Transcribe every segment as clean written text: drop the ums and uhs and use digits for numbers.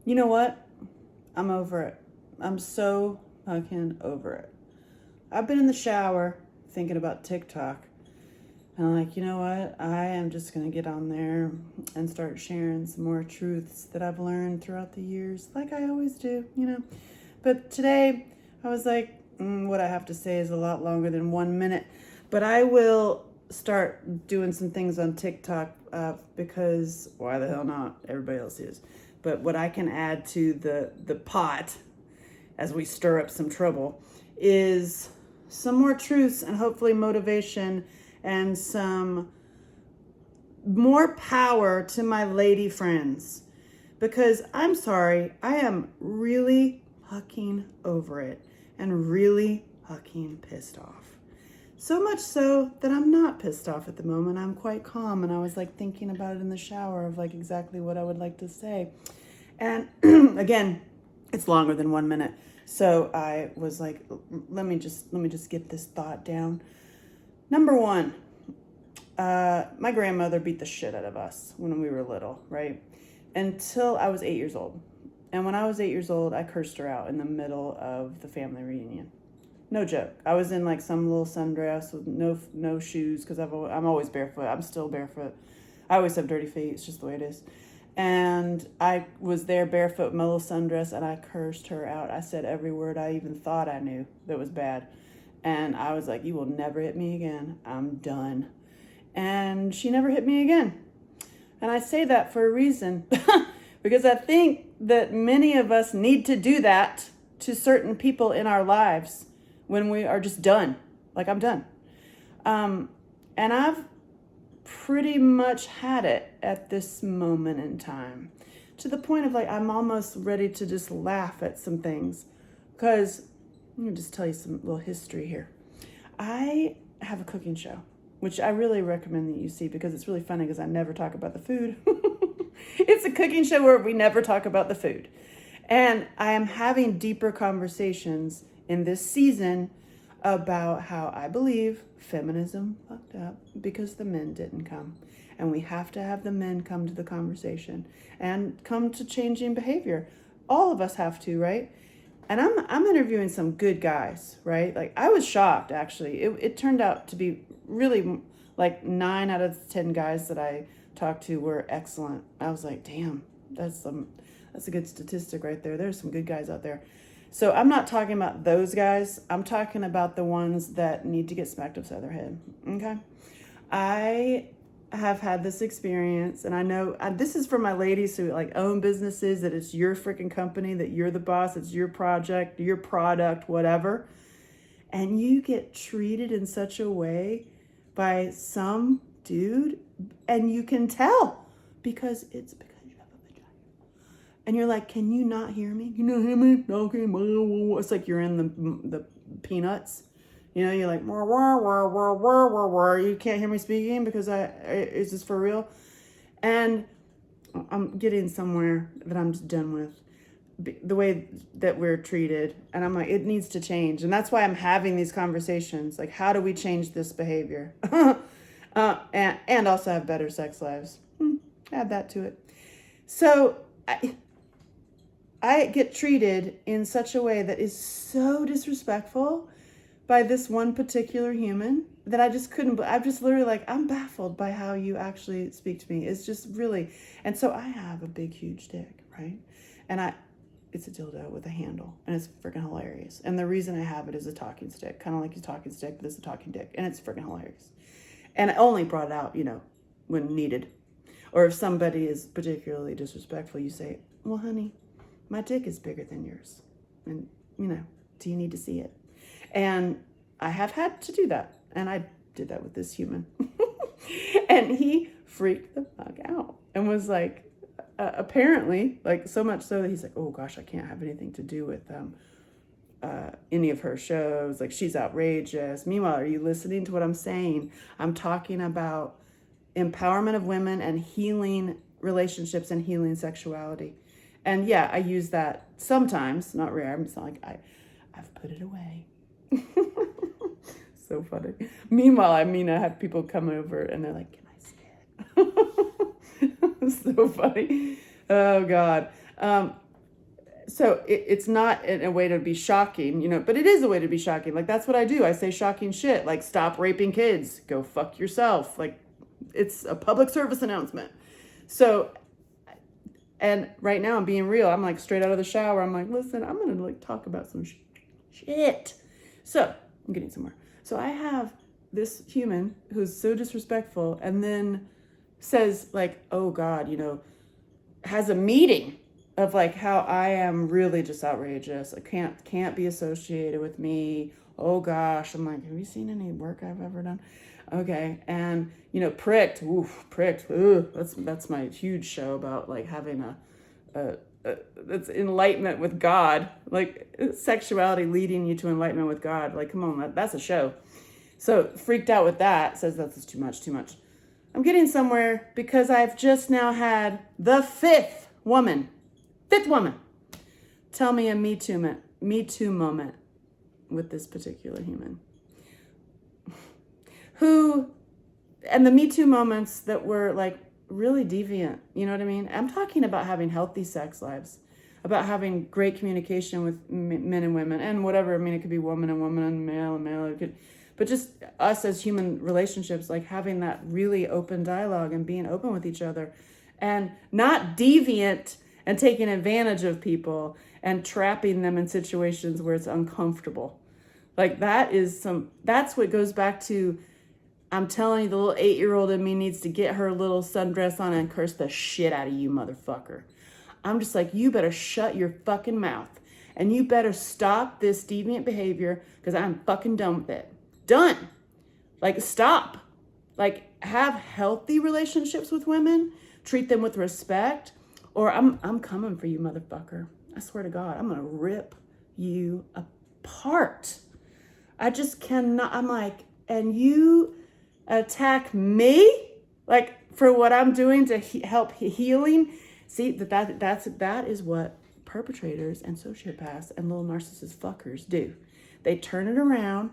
You know what? I'm over it. I'm so fucking over it. I've been in the shower thinking about TikTok. And I'm like, you know what? I am just going to get on there and start sharing some more truths that I've learned throughout the years, like I always do. But today, I was like, what I have to say is a lot longer than 1 minute. But I will start doing some things on TikTok because why the hell not? Everybody else is. But what I can add to the pot as we stir up some trouble is some more truths and hopefully motivation and some more power to my lady friends. Because I'm sorry, I am really fucking over it and really fucking pissed off. So much so that I'm not pissed off at the moment. I'm quite calm, and I was like thinking about it in the shower of like exactly what I would like to say. And again, it's longer than 1 minute. So I was like, let me just get this thought down. Number one, my grandmother beat the shit out of us when we were little, right? Until I was 8 years old. And when I was 8 years old, I cursed her out in the middle of the family reunion. No joke. I was in like some little sundress with no shoes because I'm always barefoot. I'm still barefoot. I always have dirty feet. It's just the way it is. And I was there barefoot with my little sundress, and I cursed her out. I said every word I even thought I knew that was bad. And I was like, you will never hit me again. I'm done. And she never hit me again. And I say that for a reason. Because I think that many of us need to do that to certain people in our lives when we are just done. Like, I'm done. And I've pretty much had it at this moment in time, to the point of like I'm almost ready to just laugh at some things. Because let me just tell you some little history here. I have a cooking show, which I really recommend that you see because it's really funny because I never talk about the food. It's a cooking show where we never talk about the food. And I am having deeper conversations in this season about how I believe feminism fucked up because the men didn't come. And we have to have the men come to the conversation and come to changing behavior. All of us have to, right? And I'm interviewing some good guys, right? Like I was shocked actually. It turned out to be really like 9 out of 10 guys that I talked to were excellent. I was like, damn, that's a good statistic right there. There's some good guys out there. So I'm not talking about those guys. I'm talking about the ones that need to get smacked upside their head. Okay. I have had this experience, and I know this is for my ladies who like own businesses, that it's your freaking company, that you're the boss, it's your project, your product, whatever. And you get treated in such a way by some dude, and you can tell because you have a vagina. And you're like, can you not hear me? Can you not hear me? Okay. It's like you're in the Peanuts. You know, you're like, wah, wah, wah, wah, wah, wah, wah. You can't hear me speaking because is this for real? And I'm getting somewhere that I'm just done with the way that we're treated. And I'm like, it needs to change. And that's why I'm having these conversations. Like, how do we change this behavior? And also have better sex lives. Add that to it. So I get treated in such a way that is so disrespectful by this one particular human that I just couldn't, I'm just literally like, I'm baffled by how you actually speak to me. It's just really, and so I have a big, huge dick, right? And it's a dildo with a handle, and it's freaking hilarious. And the reason I have it is a talking stick, kind of like a talking stick, but it's a talking dick, and it's freaking hilarious. And I only brought it out, when needed. Or if somebody is particularly disrespectful, you say, well, honey, my dick is bigger than yours. And, do you need to see it? And I have had to do that. And I did that with this human. And he freaked the fuck out and was like, apparently, like so much so that he's like, oh gosh, I can't have anything to do with any of her shows. Like, she's outrageous. Meanwhile, are you listening to what I'm saying? I'm talking about empowerment of women and healing relationships and healing sexuality. And yeah, I use that sometimes, not rare. It's not like I've put it away. So funny. Meanwhile, I have people come over and they're like, can I see it? So funny. Oh God. So it's not in a way to be shocking, but it is a way to be shocking. Like, that's what I do. I say shocking shit, like, stop raping kids, go fuck yourself. Like, it's a public service announcement. So, and right now I'm being real. I'm like straight out of the shower. I'm like, listen, I'm going to like talk about some shit. So I'm getting somewhere. So I have this human who's so disrespectful and then says like, oh God, has a meeting of like how I am really just outrageous. I can't be associated with me. Oh gosh. I'm like, have you seen any work I've ever done? Okay. And pricked. Ooh, that's my huge show about like having that's enlightenment with God, like sexuality leading you to enlightenment with God. Like, come on, that's a show. So freaked out with that, says that's too much. I'm getting somewhere because I've just now had the fifth woman tell me a Me Too moment with this particular human. And the Me Too moments that were like really deviant, you know what I mean? I'm talking about having healthy sex lives, about having great communication with men and women and whatever. I mean, it could be woman and woman and male and male. But just us as human relationships, like having that really open dialogue and being open with each other and not deviant and taking advantage of people and trapping them in situations where it's uncomfortable. Like that's what goes back to, I'm telling you, the little 8-year-old in me needs to get her little sundress on and curse the shit out of you, motherfucker. I'm just like, you better shut your fucking mouth and you better stop this deviant behavior because I'm fucking done with it. Done. Like, stop. Like, have healthy relationships with women. Treat them with respect. Or I'm coming for you, motherfucker. I swear to God, I'm gonna rip you apart. I just cannot. I'm like, and you attack me, like for what I'm doing to help healing. See, that is what perpetrators and sociopaths and little narcissist fuckers do. They turn it around,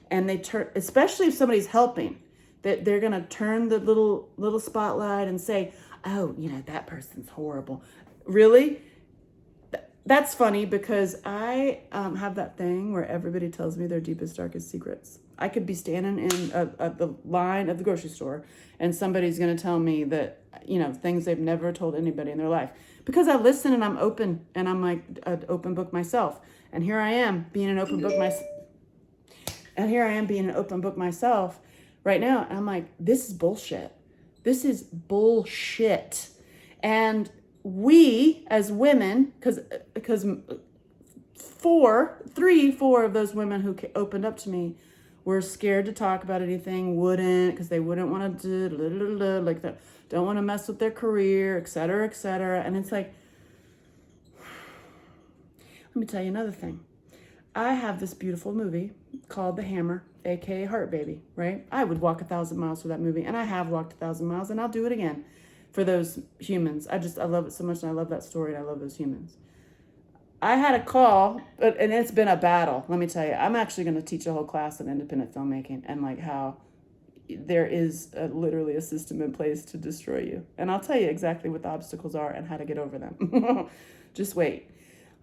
and they turn, especially if somebody's helping, that they're gonna turn the little spotlight and say, oh, that person's horrible. Really? That's funny because I have that thing where everybody tells me their deepest, darkest secrets. I could be standing in the line at the grocery store and somebody's going to tell me that, things they've never told anybody in their life. Because I listen and I'm open and I'm like an open book myself. And here I am being an open book myself right now. And I'm like, this is bullshit. This is bullshit. And we as women, because 4 of those women who opened up to me were scared to talk about anything, because they wouldn't want to do, like that, don't want to mess with their career, et cetera, et cetera. And it's like, let me tell you another thing. I have this beautiful movie called The Hammer, aka Heart Baby, right? I would walk 1,000 miles for that movie, and I have walked 1,000 miles, and I'll do it again for those humans. I love it so much, and I love that story, and I love those humans. I had a call, and it's been a battle. Let me tell you, I'm actually going to teach a whole class on independent filmmaking and like how there is literally a system in place to destroy you. And I'll tell you exactly what the obstacles are and how to get over them. Just wait.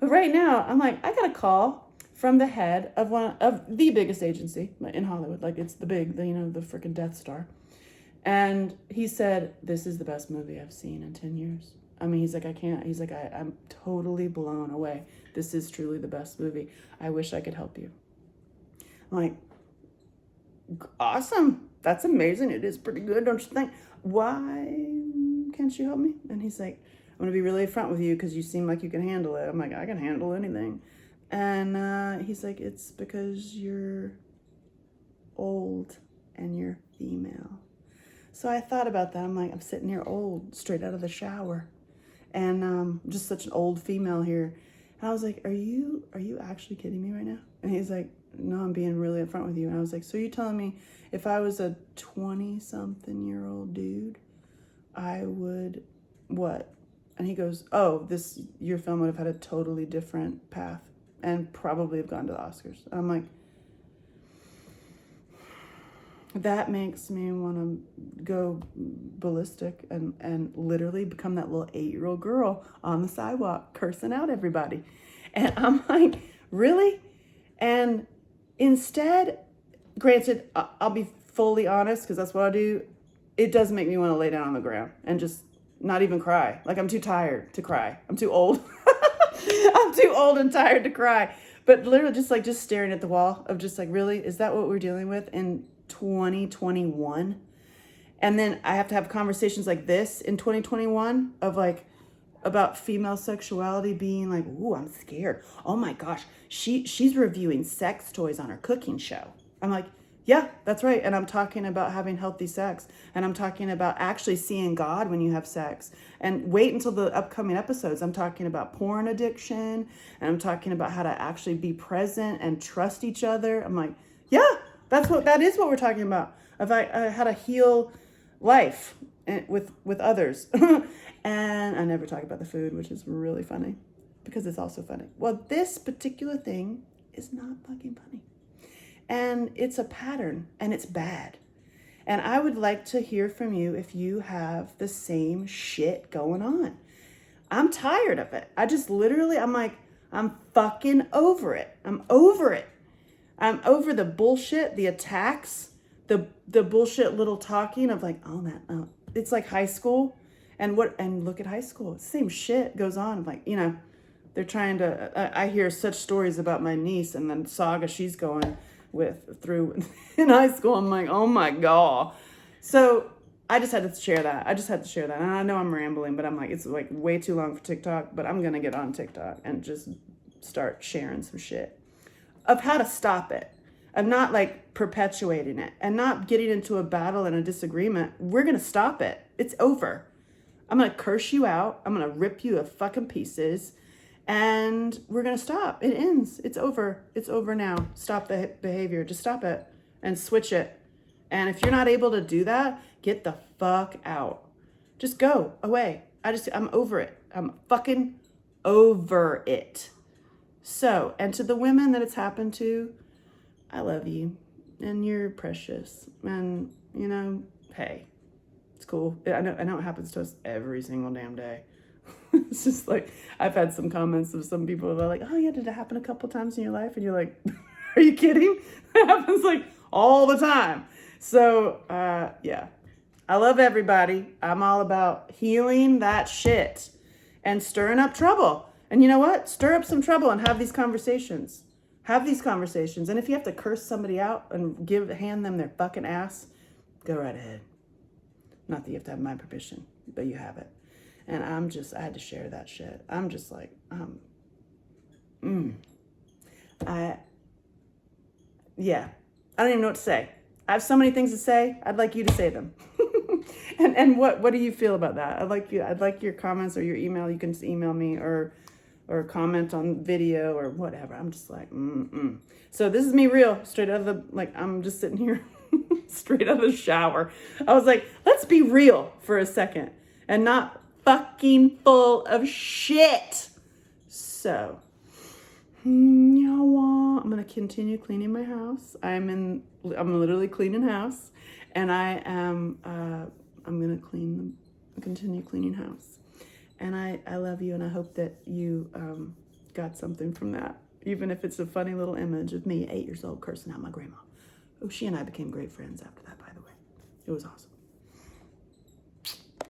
But right now, I'm like, I got a call from the head of one of the biggest agency in Hollywood. Like, it's the freaking Death Star. And he said, this is the best movie I've seen in 10 years. I mean, he's like, I'm totally blown away. This is truly the best movie. I wish I could help you. I'm like, awesome. That's amazing. It is pretty good, don't you think? Why can't you help me? And he's like, I'm going to be really upfront with you because you seem like you can handle it. I'm like, I can handle anything. And he's like, it's because you're old and you're female. So I thought about that. I'm like, I'm sitting here old, straight out of the shower. And just such an old female here. And I was like, are you actually kidding me right now? And he's like, no, I'm being really upfront with you. And I was like, so you're telling me if I was a 20-something-year-old dude, I would what? And he goes, oh, your film would have had a totally different path and probably have gone to the Oscars. And I'm like, that makes me want to go ballistic and literally become that little 8-year-old girl on the sidewalk cursing out everybody. And I'm like, really? And instead, granted, I'll be fully honest, because that's what I do. It does make me want to lay down on the ground and just not even cry. Like, I'm too tired to cry. I'm too old. I'm too old and tired to cry. But literally just staring at the wall of just like, really? Is that what we're dealing with in 2021? And then I have to have conversations like this in 2021 of like, about female sexuality being like, ooh, I'm scared. Oh my gosh, she's reviewing sex toys on her cooking show. I'm like, yeah, that's right. And I'm talking about having healthy sex. And I'm talking about actually seeing God when you have sex. And wait until the upcoming episodes. I'm talking about porn addiction. And I'm talking about how to actually be present and trust each other. I'm like, yeah, that is what we're talking about. Of how to heal life with others. And I never talk about the food, which is really funny because it's also funny. Well, this particular thing is not fucking funny. And it's a pattern and it's bad. And I would like to hear from you if you have the same shit going on. I'm tired of it. I'm like, I'm fucking over it. I'm over it. I'm over the bullshit, the attacks, the bullshit little talking of like, it's like high school. And look at high school. Same shit goes on. I'm like, they're trying to, I hear such stories about my niece and the saga she's going through in high school. I'm like, oh my God. So I just had to share that. And I know I'm rambling, but I'm like, it's like way too long for TikTok, but I'm going to get on TikTok and just start sharing some shit of how to stop it. Of not like perpetuating it and not getting into a battle and a disagreement. We're going to stop it. It's over. I'm going to curse you out. I'm going to rip you to fucking pieces. And we're going to stop. It ends. It's over. It's over now. Stop the behavior. Just stop it and switch it. And if you're not able to do that, get the fuck out. Just go away. I'm over it. I'm fucking over it. So, and to the women that it's happened to, I love you and you're precious. And, hey, it's cool. I know it happens to us every single damn day. It's just like, I've had some comments of some people that are like, oh yeah, did it happen a couple times in your life? And you're like, are you kidding? It happens like all the time. So, yeah, I love everybody. I'm all about healing that shit and stirring up trouble. And you know what? Stir up some trouble and have these conversations. Have these conversations. And if you have to curse somebody out and hand them their fucking ass, go right ahead. Not that you have to have my permission, but you have it. And I had to share that shit. I'm just like, I don't even know what to say. I have so many things to say. I'd like you to say them. and what do you feel about that? I'd like your comments or your email. You can just email me or comment on video or whatever. I'm just like, So this is me real, straight out of I'm just sitting here straight out of the shower. I was like, let's be real for a second and not fucking full of shit. So, I'm going to continue cleaning my house. I'm literally cleaning house and I'm going to continue cleaning house. And I love you, and I hope that you got something from that, even if it's a funny little image of me, 8 years old, cursing out my grandma. Oh, she and I became great friends after that, by the way. It was awesome.